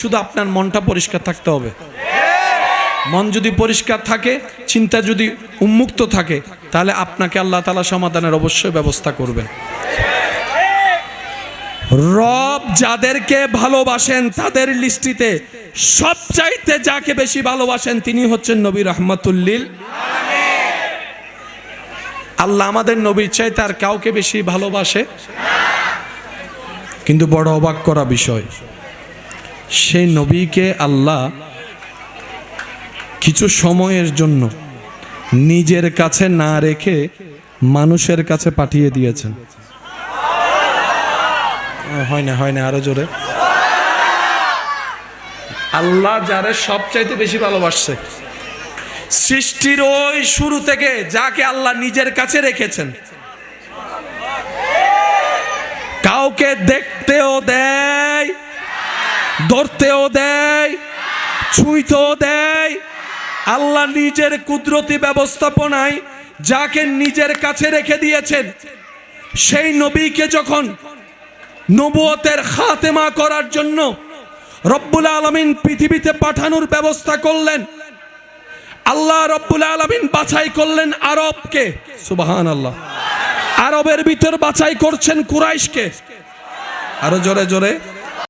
শুধু আপনার মনটা পরিষ্কার থাকতে হবে। মন যদি পরিষ্কার থাকে, চিন্তা যদি উন্মুক্ত থাকে, তাহলে আপনাকে আল্লাহ তাআলা সমাধানের অবশ্যই ব্যবস্থা করবেন। রব যাদেরকে ভালোবাসেন তাদের লিস্টিতে সবচাইতে যাকে বেশি ভালোবাসেন তিনি হচ্ছেন নবী রাহমাতুল লিল আলামিন। আল্লাহ আমাদের নবীর চাইতে আর কাউকে বেশি ভালোবাসে। কিন্তু বড় অবাক করা বিষয়, সেই নবীকে আল্লাহ কিছু সময়ের জন্য নিজের কাছে না রেখে মানুষের কাছে পাঠিয়ে দিয়েছেন। হয় না আরো জোরে। আল্লাহ যারে সবচাইতে বেশি ভালোবাসছে, সৃষ্টির ওই শুরু থেকে যাকে আল্লাহ নিজের কাছে রেখেছেন, কাউকে দেখতেও দেয়, ধরতেও দেয়, ছুঁইতেও দেয়। আল্লাহ নিজের কুদরতি ব্যবস্থাপনায় যাকে নিজের কাছে রেখে দিয়েছেন, সেই নবীকে যখন নবুয়তের খাতেমা করার জন্য রব্বুল আলামিন পৃথিবীতে পাঠানোর ব্যবস্থা করলেন, আল্লাহ রব্বুল আলামিন বাছাই করলেন আরবকে। সুবহানাল্লাহ। আরবের ভিতর বাছাই করছেন কুরাইশকে। আরো জোরে জোরে।